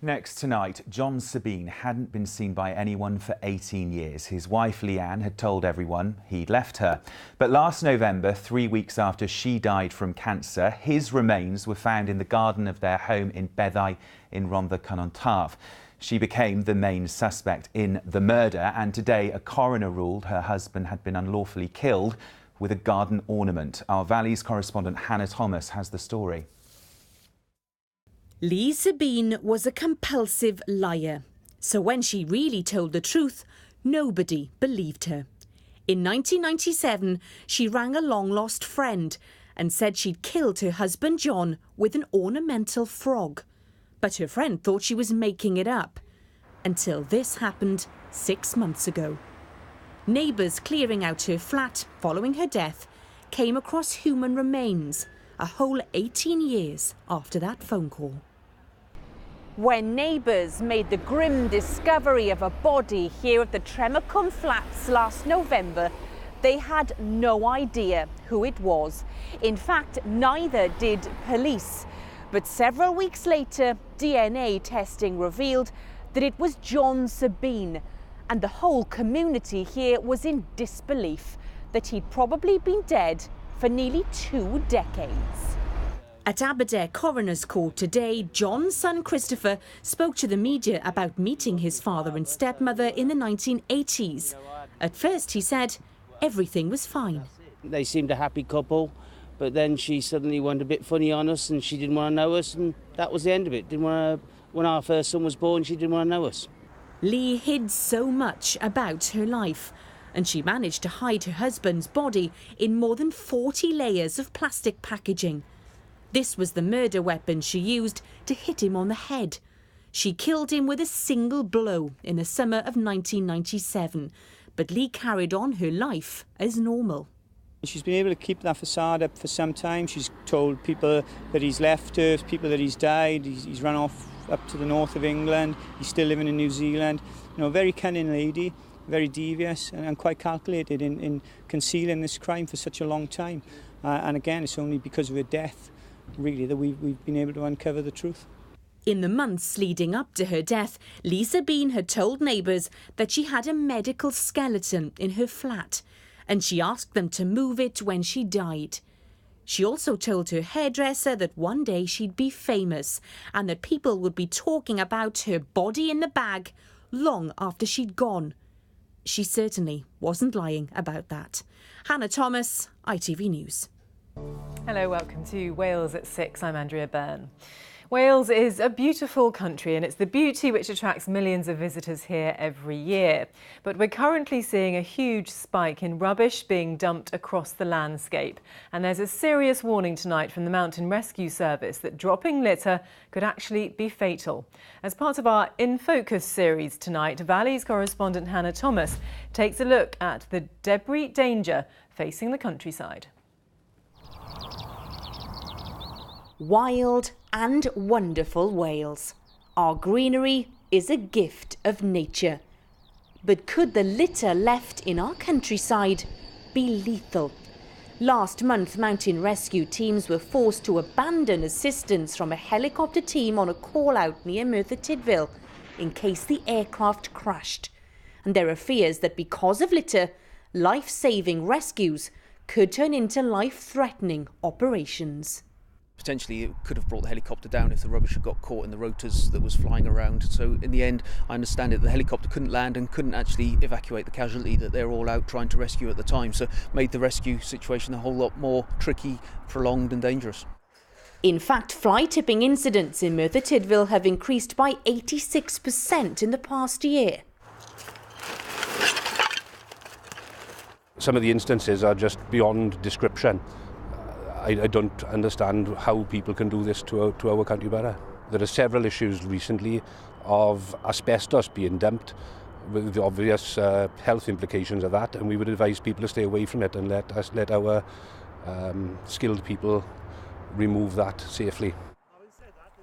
Next tonight, John Sabine hadn't been seen by anyone for 18 years. His wife Leanne had told everyone he'd left her. But last November, 3 weeks after she died from cancer, his remains were found in the garden of their home in Beddau in Rhondda Cynon Taf. She became the main suspect in the murder, and today a coroner ruled her husband had been unlawfully killed with a garden ornament. Our Valleys correspondent Hannah Thomas has the story. Lee Sabine was a compulsive liar. So when she really told the truth, nobody believed her. In 1997, she rang a long-lost friend and said she'd killed her husband John with an ornamental frog. But her friend thought she was making it up. Until this happened 6 months ago. Neighbours clearing out her flat following her death came across human remains a whole 18 years after that phone call. When neighbours made the grim discovery of a body here at the Tremacum Flats last November, they had no idea who it was. In fact, neither did police. But several weeks later, DNA testing revealed that it was John Sabine, and the whole community here was in disbelief that he'd probably been dead for nearly 2 decades. At Aberdare Coroner's Court today, John's son Christopher spoke to the media about meeting his father and stepmother in the 1980s. At first, he said, everything was fine. They seemed a happy couple, but then she suddenly went a bit funny on us and she didn't want to know us, and that was the end of it. When our first son was born, she didn't want to know us. Lee hid so much about her life, and she managed to hide her husband's body in more than 40 layers of plastic packaging. This was the murder weapon she used to hit him on the head. She killed him with a single blow in the summer of 1997, but Lee carried on her life as normal. She's been able to keep that facade up for some time. She's told people that he's left her, people that he's died, he's run off up to the north of England, he's still living in New Zealand. You know, a very cunning lady, very devious and quite calculated in concealing this crime for such a long time. And again, it's only because of her death, really, that we've been able to uncover the truth. In the months leading up to her death, Lee Sabine had told neighbours that she had a medical skeleton in her flat, and she asked them to move it when she died. She also told her hairdresser that one day she'd be famous and that people would be talking about her body in the bag long after she'd gone. She certainly wasn't lying about that. Hannah Thomas, ITV News. Hello, welcome to Wales at 6. I'm Andrea Byrne. Wales is a beautiful country, and it's the beauty which attracts millions of visitors here every year. But we're currently seeing a huge spike in rubbish being dumped across the landscape. And there's a serious warning tonight from the Mountain Rescue Service that dropping litter could actually be fatal. As part of our In Focus series tonight, Valleys correspondent Hannah Thomas takes a look at the debris danger facing the countryside. Wild and wonderful Wales. Our greenery is a gift of nature. But could the litter left in our countryside be lethal? Last month, mountain rescue teams were forced to abandon assistance from a helicopter team on a call-out near Merthyr Tydfil in case the aircraft crashed. And there are fears that because of litter, life-saving rescues could turn into life-threatening operations. Potentially it could have brought the helicopter down if the rubbish had got caught in the rotors that was flying around. So in the end, I understand it, the helicopter couldn't land and couldn't actually evacuate the casualty that they're all out trying to rescue at the time. So made the rescue situation a whole lot more tricky, prolonged and dangerous. In fact, fly tipping incidents in Merthyr Tydfil have increased by 86% in the past year. Some of the instances are just beyond description. I don't understand how people can do this to our country borough. There are several issues recently of asbestos being dumped with the obvious health implications of that, and we would advise people to stay away from it and let our skilled people remove that safely.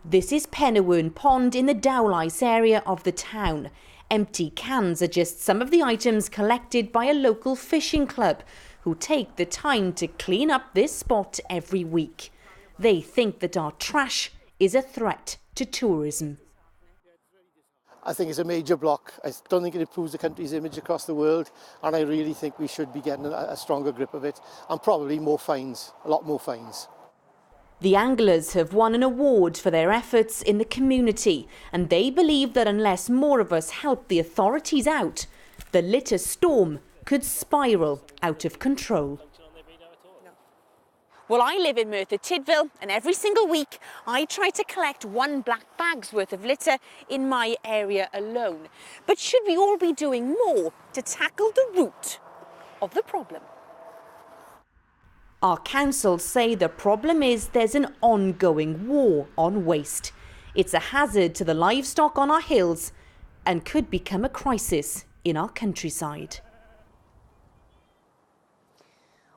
This is Penywern Pond in the Dowlais area of the town. Empty cans are just some of the items collected by a local fishing club who take the time to clean up this spot every week. They think that our trash is a threat to tourism. I think it's a major block. I don't think it improves the country's image across the world, and I really think we should be getting a stronger grip of it, and probably more fines, a lot more fines. The anglers have won an award for their efforts in the community, and they believe that unless more of us help the authorities out, the litter storm could spiral out of control. Well, I live in Merthyr Tydfil, and every single week I try to collect 1 black bag's worth of litter in my area alone. But should we all be doing more to tackle the root of the problem? Our councils say the problem is there's an ongoing war on waste. It's a hazard to the livestock on our hills and could become a crisis in our countryside.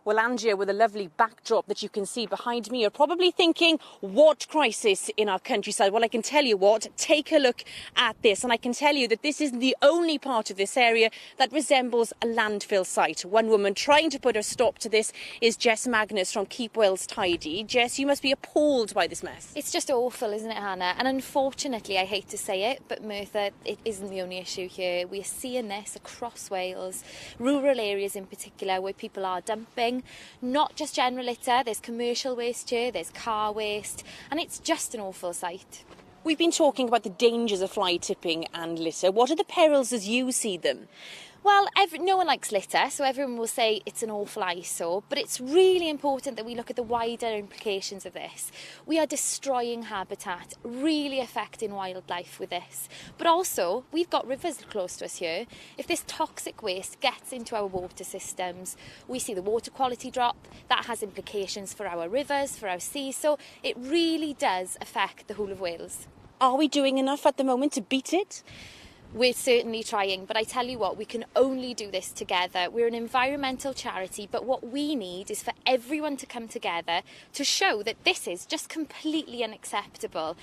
Well, Andrea, with a lovely backdrop that you can see behind me, you're probably thinking, what crisis in our countryside? Well, I can tell you what, take a look at this. And I can tell you that this isn't the only part of this area that resembles a landfill site. One woman trying to put a stop to this is Jess Magnus from Keep Wales Tidy. Jess, you must be appalled by this mess. It's just awful, isn't it, Hannah? And unfortunately, I hate to say it, but Merthyr, it isn't the only issue here. We're seeing this across Wales, rural areas in particular, where people are dumping not just general litter, there's commercial waste here, there's car waste, and it's just an awful sight. We've been talking about the dangers of fly tipping and litter. What are the perils as you see them? Well, no one likes litter, so everyone will say it's an awful eyesore, but it's really important that we look at the wider implications of this. We are destroying habitat, really affecting wildlife with this. But also, we've got rivers close to us here. If this toxic waste gets into our water systems, we see the water quality drop. That has implications for our rivers, for our seas, so it really does affect the whole of Wales. Are we doing enough at the moment to beat it? We're certainly trying, but I tell you what, we can only do this together. We're an environmental charity, but what we need is for everyone to come together to show that this is just completely unacceptable.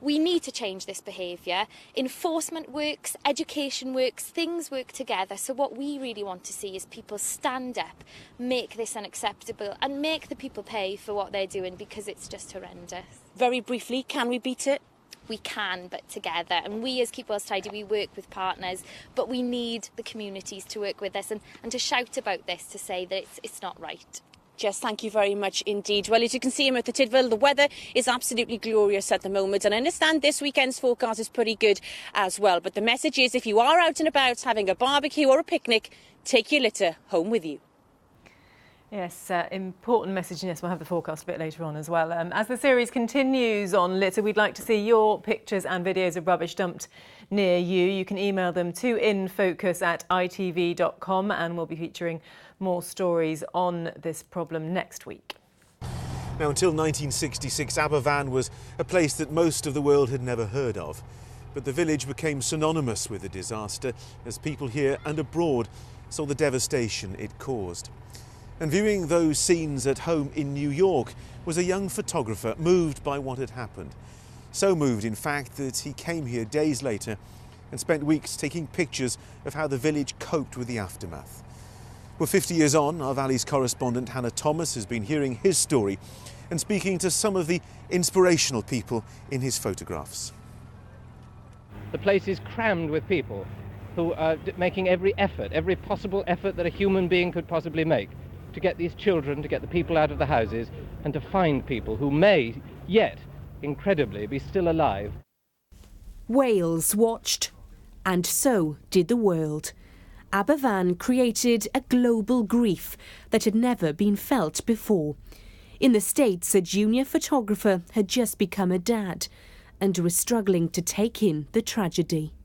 We need to change this behaviour. Enforcement works, education works, things work together. So what we really want to see is people stand up, make this unacceptable, and make the people pay for what they're doing, because it's just horrendous. Very briefly, can we beat it? We can, but together. And we as Keep Wales Tidy, we work with partners, but we need the communities to work with us and to shout about this, to say that it's not right. Jess, thank you very much indeed. Well, as you can see in Merthyr Tydfil, the weather is absolutely glorious at the moment, and I understand this weekend's forecast is pretty good as well. But the message is, if you are out and about having a barbecue or a picnic, take your litter home with you. Yes, important message. Yes, we'll have the forecast a bit later on as well. As the series continues on litter, we'd like to see your pictures and videos of rubbish dumped near you. You can email them to infocus@itv.com, and we'll be featuring more stories on this problem next week. Now, until 1966, Aberfan was a place that most of the world had never heard of. But the village became synonymous with the disaster as people here and abroad saw the devastation it caused. And viewing those scenes at home in New York was a young photographer moved by what had happened. So moved, in fact, that he came here days later and spent weeks taking pictures of how the village coped with the aftermath. Well, 50 years on, our Valley's correspondent Hannah Thomas has been hearing his story and speaking to some of the inspirational people in his photographs. The place is crammed with people who are making every effort, every possible effort that a human being could possibly make, to get these children, to get the people out of the houses, and to find people who may yet, incredibly, be still alive. Wales watched, and so did the world. Aberfan created a global grief that had never been felt before. In the States, a junior photographer had just become a dad and was struggling to take in the tragedy.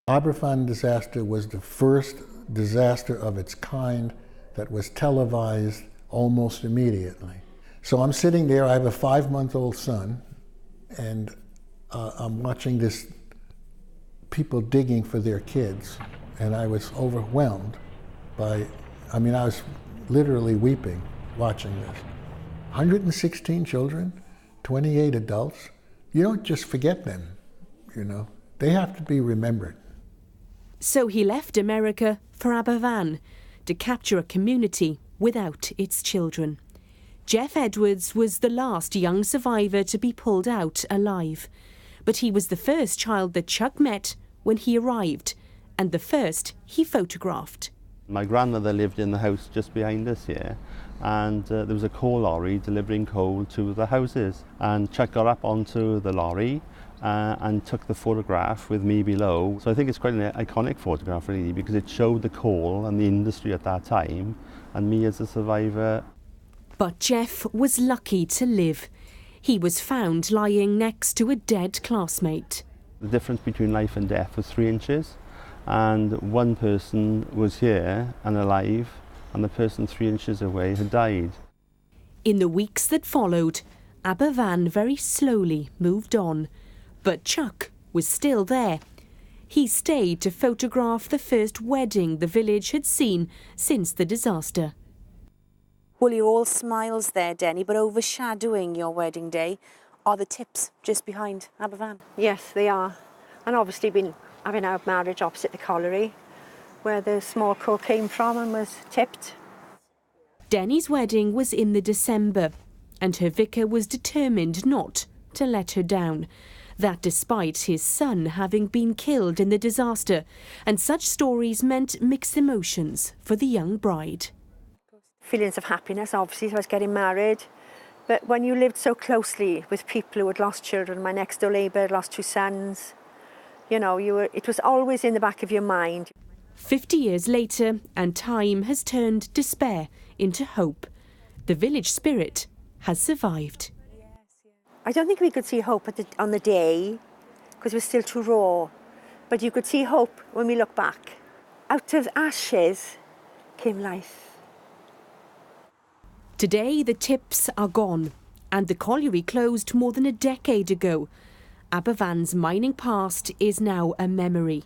Aberfan disaster was the first disaster of its kind that was televised almost immediately. So I'm sitting there, I have a 5-month-old son, and I'm watching this people digging for their kids, and I was overwhelmed by, I was literally weeping watching this. 116 children, 28 adults, you don't just forget them, they have to be remembered. So he left America for Aberfan, to capture a community without its children. Jeff Edwards was the last young survivor to be pulled out alive. But he was the first child that Chuck met when he arrived, and the first he photographed. My grandmother lived in the house just behind us here, and there was a coal lorry delivering coal to the houses, and Chuck got up onto the lorry and took the photograph with me below. So I think it's quite an iconic photograph really, because it showed the coal and the industry at that time and me as a survivor. But Jeff was lucky to live. He was found lying next to a dead classmate. The difference between life and death was 3 inches, and one person was here and alive, and the person 3 inches away had died. In the weeks that followed, Aberfan very slowly moved on, but Chuck was still there. He stayed to photograph the first wedding the village had seen since the disaster. Well, you're all smiles there, Denny, but overshadowing your wedding day are the tips just behind Aberfan. Yes, they are. And obviously been having our marriage opposite the colliery, where the small coal came from and was tipped. Denny's wedding was in the December, and her vicar was determined not to let her down. That despite his son having been killed in the disaster, and such stories meant mixed emotions for the young bride. Feelings of happiness, obviously, I was getting married. But when you lived so closely with people who had lost children, my next door neighbour had lost 2 sons, you know, it was always in the back of your mind. 50 years later, and time has turned despair into hope. The village spirit has survived. I don't think we could see hope on the day, because it was still too raw. But you could see hope when we look back. Out of ashes came life. Today the tips are gone, and the colliery closed more than a decade ago. Aberfan's mining past is now a memory,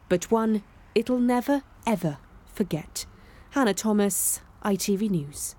but one it'll never ever forget. Hannah Thomas, ITV News.